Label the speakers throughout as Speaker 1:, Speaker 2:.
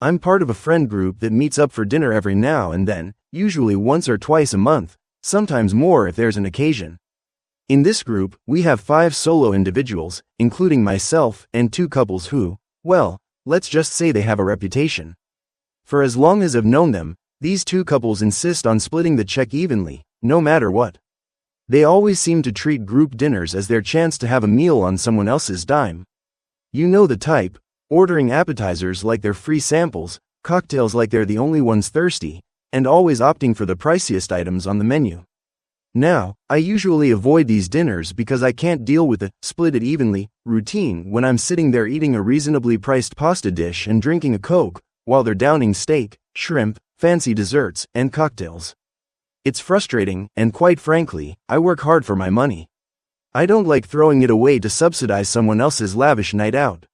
Speaker 1: I'm part of a friend group that meets up for dinner every now and then, usually once or twice a month, sometimes more if there's an occasion. In this group, we have 5 solo individuals, including myself, and 2 couples who, well, let's just say they have a reputation. For as long as I've known them, these 2 couples insist on splitting the check evenly, no matter what. They always seem to treat group dinners as their chance to have a meal on someone else's dime. You know the type, ordering appetizers like they're free samples, cocktails like they're the only ones thirsty, and always opting for the priciest items on the menu. Now, I usually avoid these dinners because I can't deal with the split it evenly routine when I'm sitting there eating a reasonably priced pasta dish and drinking a Coke, while they're downing steak, shrimp, fancy desserts, and cocktails. It's frustrating, and quite frankly, I work hard for my money. I don't like throwing it away to subsidize someone else's lavish night out.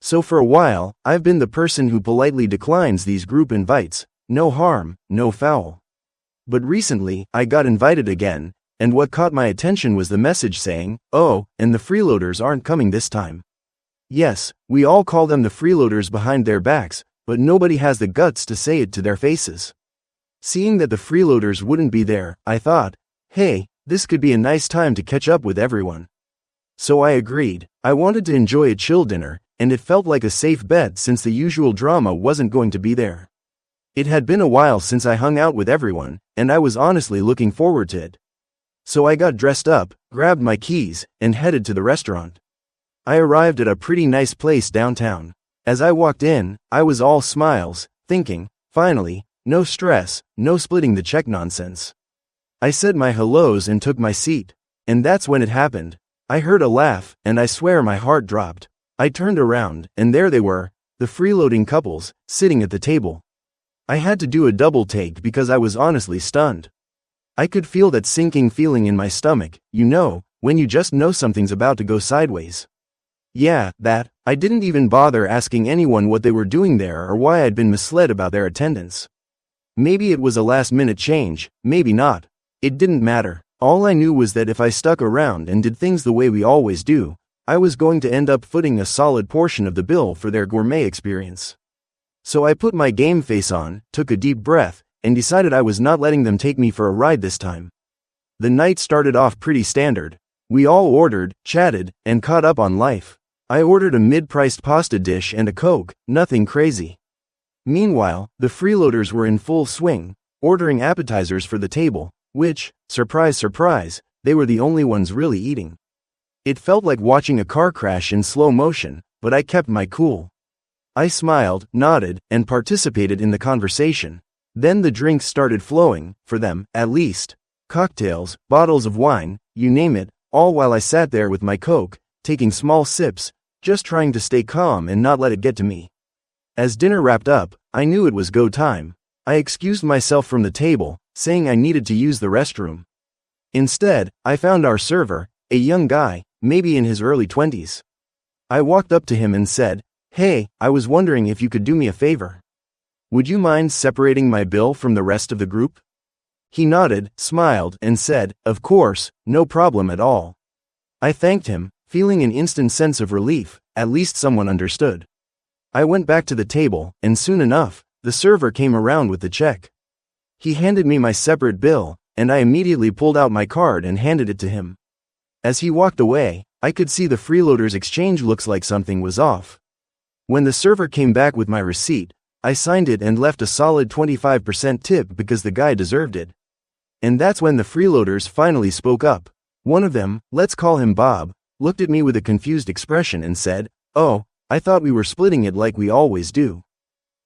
Speaker 1: So for a while, I've been the person who politely declines these group invites. No harm, no foul. But recently, I got invited again, and what caught my attention was the message saying, "Oh, and the freeloaders aren't coming this time." Yes, we all call them the freeloaders behind their backs, but nobody has the guts to say it to their faces. Seeing that the freeloaders wouldn't be there, I thought, hey, this could be a nice time to catch up with everyone. So I agreed. I wanted to enjoy a chill dinner, and it felt like a safe bet since the usual drama wasn't going to be there. It had been a while since I hung out with everyone, and I was honestly looking forward to it. So I got dressed up, grabbed my keys, and headed to the restaurant. I arrived at a pretty nice place downtown. As I walked in, I was all smiles, thinking, finally, no stress, no splitting the check nonsense. I said my hellos and took my seat, and that's when it happened. I heard a laugh, and I swear my heart dropped. I turned around, and there they were, the freeloading couples, sitting at the table. I had to do a double take because I was honestly stunned. I could feel that sinking feeling in my stomach, you know, when you just know something's about to go sideways. Yeah, that. I didn't even bother asking anyone what they were doing there or why I'd been misled about their attendance. Maybe it was a last-minute change, maybe not. It didn't matter. All I knew was that if I stuck around and did things the way we always do, I was going to end up footing a solid portion of the bill for their gourmet experience. So I put my game face on, took a deep breath, and decided I was not letting them take me for a ride this time. The night started off pretty standard. We all ordered, chatted, and caught up on life. I ordered a mid-priced pasta dish and a Coke, nothing crazy. Meanwhile, the freeloaders were in full swing, ordering appetizers for the table, which, surprise surprise, they were the only ones really eating. It felt like watching a car crash in slow motion, but I kept my cool. I smiled, nodded, and participated in the conversation. Then the drinks started flowing, for them, at least. Cocktails, bottles of wine, you name it, all while I sat there with my Coke, taking small sips, just trying to stay calm and not let it get to me. As dinner wrapped up, I knew it was go time. I excused myself from the table, saying I needed to use the restroom. Instead, I found our server, a young guy, maybe in his early 20s. I walked up to him and said, "Hey, I was wondering if you could do me a favor. Would you mind separating my bill from the rest of the group?" He nodded, smiled, and said, "Of course, no problem at all." I thanked him, feeling an instant sense of relief, at least someone understood. I went back to the table, and soon enough, the server came around with the check. He handed me my separate bill, and I immediately pulled out my card and handed it to him. As he walked away, I could see the freeloaders' exchange looks like something was off. When the server came back with my receipt, I signed it and left a solid 25% tip because the guy deserved it. And that's when the freeloaders finally spoke up. One of them, let's call him Bob, looked at me with a confused expression and said, "Oh, I thought we were splitting it like we always do."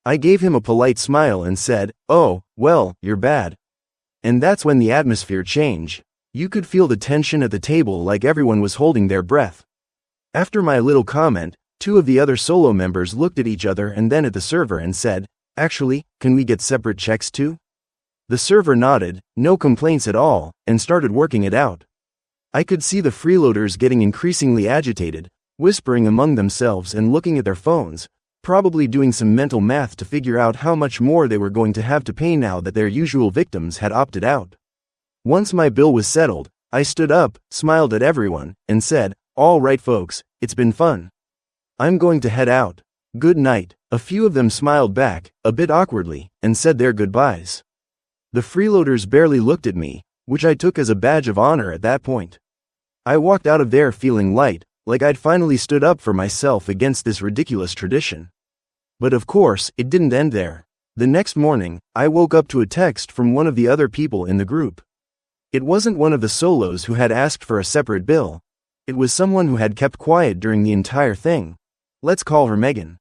Speaker 1: I gave him a polite smile and said, "Oh, well, you're bad." And that's when the atmosphere changed. You could feel the tension at the table like everyone was holding their breath. After my little comment, 2 of the other solo members looked at each other and then at the server and said, "Actually, can we get separate checks too?" The server nodded, no complaints at all, and started working it out. I could see the freeloaders getting increasingly agitated, whispering among themselves and looking at their phones, probably doing some mental math to figure out how much more they were going to have to pay now that their usual victims had opted out. Once my bill was settled, I stood up, smiled at everyone, and said, "All right folks, it's been fun. I'm going to head out. Good night. A few of them smiled back, a bit awkwardly, and said their goodbyes. The freeloaders barely looked at me, which I took as a badge of honor at that point. I walked out of there feeling light, like I'd finally stood up for myself against this ridiculous tradition. But of course, it didn't end there. The next morning, I woke up to a text from one of the other people in the group. It wasn't one of the solos who had asked for a separate bill. It was someone who had kept quiet during the entire thing. Let's call her Megan.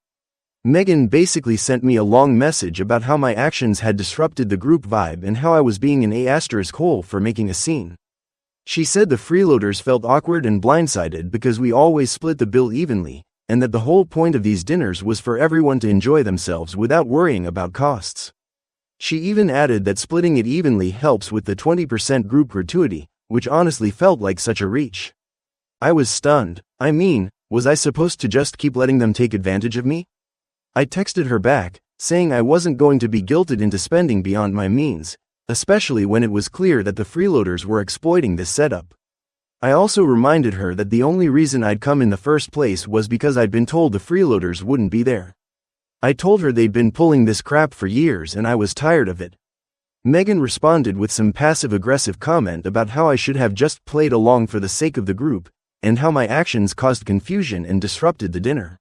Speaker 1: Megan basically sent me a long message about how my actions had disrupted the group vibe and how I was being an A*hole for making a scene. She said the freeloaders felt awkward and blindsided because we always split the bill evenly, and that the whole point of these dinners was for everyone to enjoy themselves without worrying about costs. She even added that splitting it evenly helps with the 20% group gratuity, which honestly felt like such a reach. I was stunned. I mean, was I supposed to just keep letting them take advantage of me? I texted her back, saying I wasn't going to be guilted into spending beyond my means, especially when it was clear that the freeloaders were exploiting this setup. I also reminded her that the only reason I'd come in the first place was because I'd been told the freeloaders wouldn't be there. I told her they'd been pulling this crap for years and I was tired of it. Megan responded with some passive-aggressive comment about how I should have just played along for the sake of the group, and how my actions caused confusion and disrupted the dinner.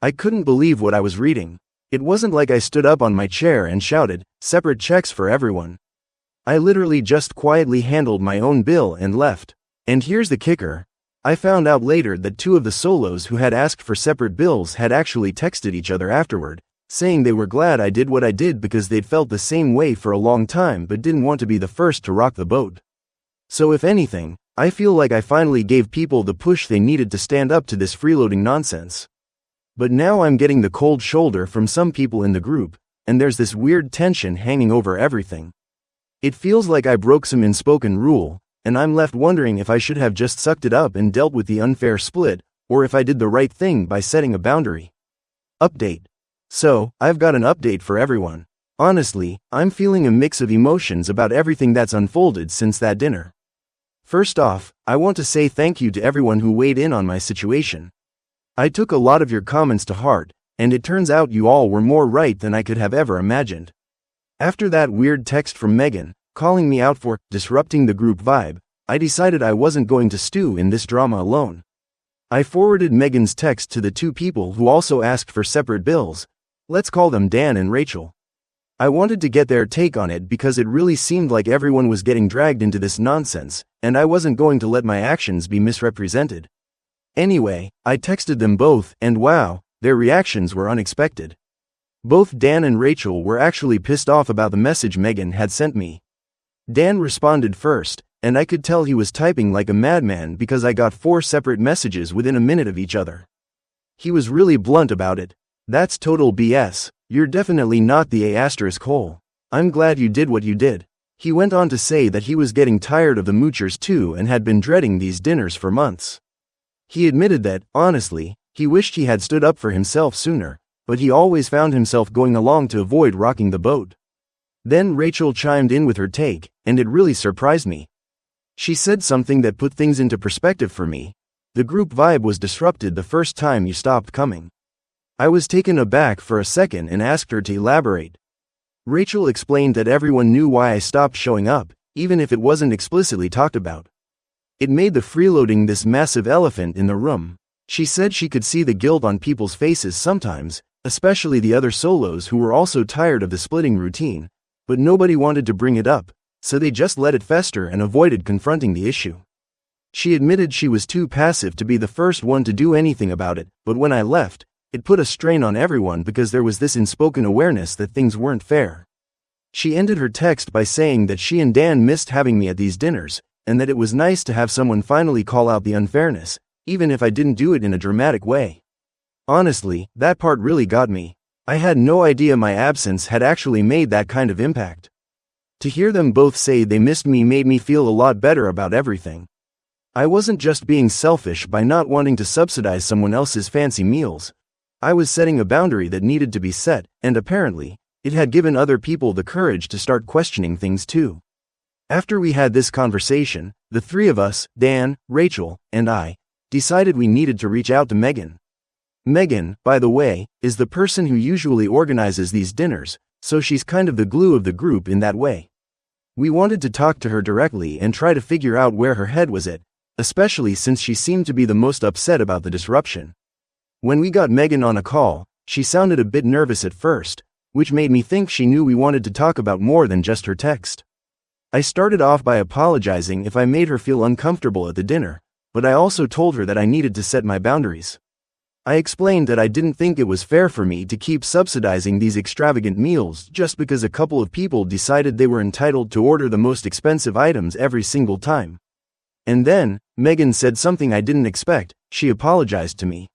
Speaker 1: I couldn't believe what I was reading. It wasn't like I stood up on my chair and shouted, "Separate checks for everyone." I literally just quietly handled my own bill and left. And here's the kicker. I found out later that two of the solos who had asked for separate bills had actually texted each other afterward, saying they were glad I did what I did because they'd felt the same way for a long time but didn't want to be the first to rock the boat. So if anything, I feel like I finally gave people the push they needed to stand up to this freeloading nonsense. But now I'm getting the cold shoulder from some people in the group, and there's this weird tension hanging over everything. It feels like I broke some unspoken rule, and I'm left wondering if I should have just sucked it up and dealt with the unfair split, or if I did the right thing by setting a boundary. Update. So, I've got an update for everyone. Honestly, I'm feeling a mix of emotions about everything that's unfolded since that dinner. First off, I want to say thank you to everyone who weighed in on my situation. I took a lot of your comments to heart, and it turns out you all were more right than I could have ever imagined. After that weird text from Megan, calling me out for disrupting the group vibe, I decided I wasn't going to stew in this drama alone. I forwarded Megan's text to the two people who also asked for separate bills. Let's call them Dan and Rachel. I wanted to get their take on it because it really seemed like everyone was getting dragged into this nonsense, and I wasn't going to let my actions be misrepresented. Anyway, I texted them both, and wow, their reactions were unexpected. Both Dan and Rachel were actually pissed off about the message Megan had sent me. Dan responded first, and I could tell he was typing like a madman because I got 4 separate messages within a minute of each other. He was really blunt about it. "That's total BS. You're definitely not the A*hole. I'm glad you did what you did." He went on to say that he was getting tired of the moochers too and had been dreading these dinners for months. He admitted that, honestly, he wished he had stood up for himself sooner, but he always found himself going along to avoid rocking the boat. Then Rachel chimed in with her take, and it really surprised me. She said something that put things into perspective for me. The group vibe was disrupted the first time you stopped coming. I was taken aback for a second and asked her to elaborate. Rachel explained that everyone knew why I stopped showing up, even if it wasn't explicitly talked about. It made the freeloading this massive elephant in the room. She said she could see the guilt on people's faces sometimes, especially the other solos who were also tired of the splitting routine, but nobody wanted to bring it up, so they just let it fester and avoided confronting the issue. She admitted she was too passive to be the first one to do anything about it, but when I left, it put a strain on everyone because there was this unspoken awareness that things weren't fair. She ended her text by saying that she and Dan missed having me at these dinners, and that it was nice to have someone finally call out the unfairness, even if I didn't do it in a dramatic way. Honestly, that part really got me. I had no idea my absence had actually made that kind of impact. To hear them both say they missed me made me feel a lot better about everything. I wasn't just being selfish by not wanting to subsidize someone else's fancy meals. I was setting a boundary that needed to be set, and apparently, it had given other people the courage to start questioning things too. After we had this conversation, the three of us, Dan, Rachel, and I, decided we needed to reach out to Megan. Megan, by the way, is the person who usually organizes these dinners, so she's kind of the glue of the group in that way. We wanted to talk to her directly and try to figure out where her head was at, especially since she seemed to be the most upset about the disruption. When we got Megan on a call, she sounded a bit nervous at first, which made me think she knew we wanted to talk about more than just her text. I started off by apologizing if I made her feel uncomfortable at the dinner, but I also told her that I needed to set my boundaries. I explained that I didn't think it was fair for me to keep subsidizing these extravagant meals just because a couple of people decided they were entitled to order the most expensive items every single time. And then, Megan said something I didn't expect. She apologized to me.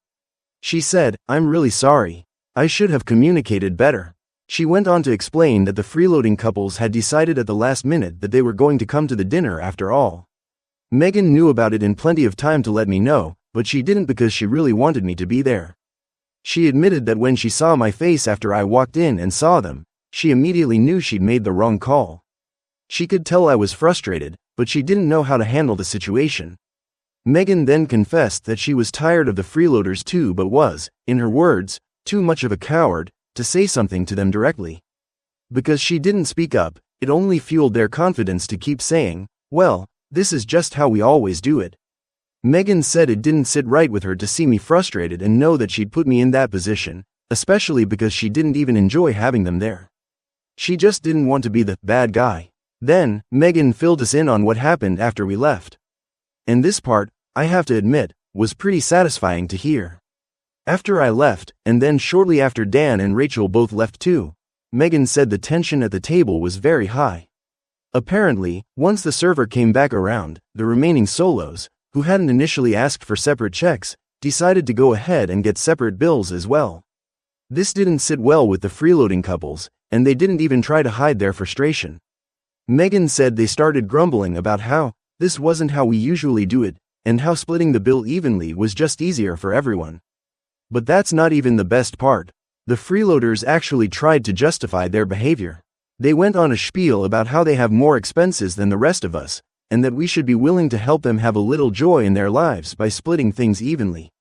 Speaker 1: She said, "I'm really sorry. I should have communicated better." She went on to explain that the freeloading couples had decided at the last minute that they were going to come to the dinner after all. Megan knew about it in plenty of time to let me know, but she didn't because she really wanted me to be there. She admitted that when she saw my face after I walked in and saw them, she immediately knew she'd made the wrong call. She could tell I was frustrated, but she didn't know how to handle the situation. Megan then confessed that she was tired of the freeloaders too, but was, in her words, too much of a coward to say something to them directly. Because she didn't speak up, it only fueled their confidence to keep saying, "Well, this is just how we always do it." Megan said it didn't sit right with her to see me frustrated and know that she'd put me in that position, especially because she didn't even enjoy having them there. She just didn't want to be the bad guy. Then, Megan filled us in on what happened after we left. And this part, I have to admit, was pretty satisfying to hear. After I left, and then shortly after Dan and Rachel both left too, Megan said the tension at the table was very high. Apparently, once the server came back around, the remaining solos, who hadn't initially asked for separate checks, decided to go ahead and get separate bills as well. This didn't sit well with the freeloading couples, and they didn't even try to hide their frustration. Megan said they started grumbling about how this wasn't how we usually do it, and how splitting the bill evenly was just easier for everyone. But that's not even the best part. The freeloaders actually tried to justify their behavior. They went on a spiel about how they have more expenses than the rest of us, and that we should be willing to help them have a little joy in their lives by splitting things evenly.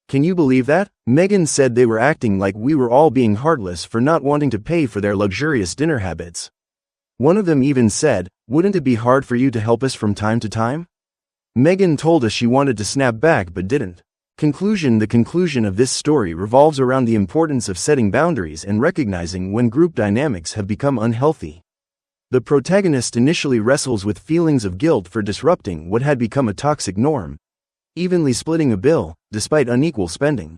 Speaker 1: Can you believe that? Megan said they were acting like we were all being heartless for not wanting to pay for their luxurious dinner habits. One of them even said, "Wouldn't it be hard for you to help us from time to time?" Megan told us she wanted to snap back but didn't. The conclusion of this story revolves around the importance of setting boundaries and recognizing when group dynamics have become unhealthy. The protagonist initially wrestles with feelings of guilt for disrupting what had become a toxic norm, evenly splitting a bill, despite unequal spending.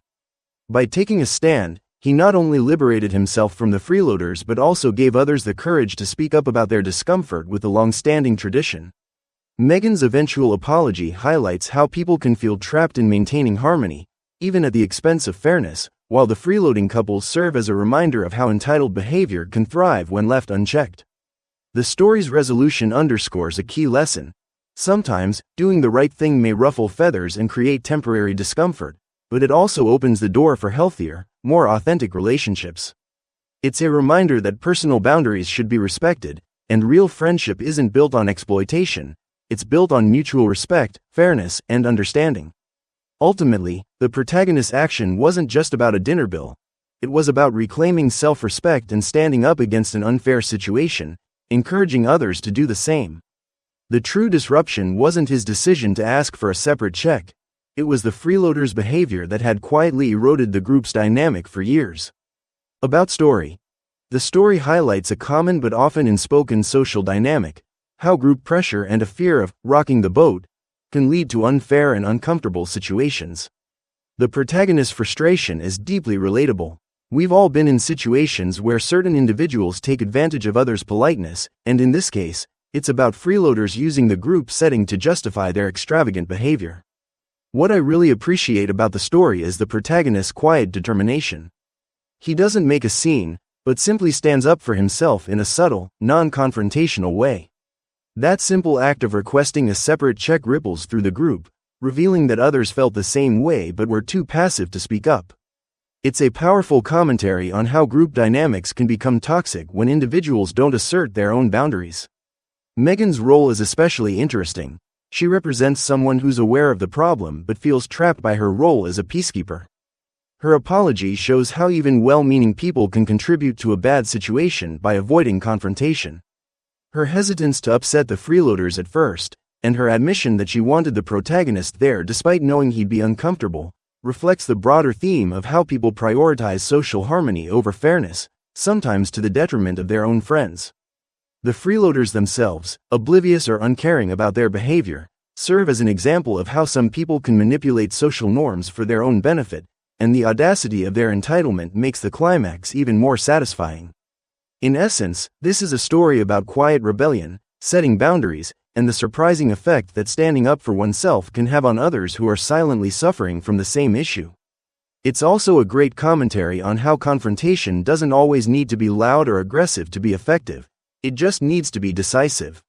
Speaker 1: By taking a stand, he not only liberated himself from the freeloaders but also gave others the courage to speak up about their discomfort with the long-standing tradition. Megan's eventual apology highlights how people can feel trapped in maintaining harmony, even at the expense of fairness, while the freeloading couples serve as a reminder of how entitled behavior can thrive when left unchecked. The story's resolution underscores a key lesson. Sometimes, doing the right thing may ruffle feathers and create temporary discomfort, but it also opens the door for healthier, more authentic relationships. It's a reminder that personal boundaries should be respected, and real friendship isn't built on exploitation. It's built on mutual respect, fairness, and understanding. Ultimately, the protagonist's action wasn't just about a dinner bill. It was about reclaiming self-respect and standing up against an unfair situation, encouraging others to do the same. The true disruption wasn't his decision to ask for a separate check. It was the freeloaders' behavior that had quietly eroded the group's dynamic for years. About story. The story highlights a common but often unspoken social dynamic, how group pressure and a fear of rocking the boat can lead to unfair and uncomfortable situations. The protagonist's frustration is deeply relatable. We've all been in situations where certain individuals take advantage of others' politeness, and in this case, it's about freeloaders using the group setting to justify their extravagant behavior. What I really appreciate about the story is the protagonist's quiet determination. He doesn't make a scene, but simply stands up for himself in a subtle, non-confrontational way. That simple act of requesting a separate check ripples through the group, revealing that others felt the same way but were too passive to speak up. It's a powerful commentary on how group dynamics can become toxic when individuals don't assert their own boundaries. Megan's role is especially interesting. She represents someone who's aware of the problem but feels trapped by her role as a peacekeeper. Her apology shows how even well-meaning people can contribute to a bad situation by avoiding confrontation. Her hesitance to upset the freeloaders at first, and her admission that she wanted the protagonist there despite knowing he'd be uncomfortable, reflects the broader theme of how people prioritize social harmony over fairness, sometimes to the detriment of their own friends. The freeloaders themselves, oblivious or uncaring about their behavior, serve as an example of how some people can manipulate social norms for their own benefit, and the audacity of their entitlement makes the climax even more satisfying. In essence, this is a story about quiet rebellion, setting boundaries, and the surprising effect that standing up for oneself can have on others who are silently suffering from the same issue. It's also a great commentary on how confrontation doesn't always need to be loud or aggressive to be effective, it just needs to be decisive.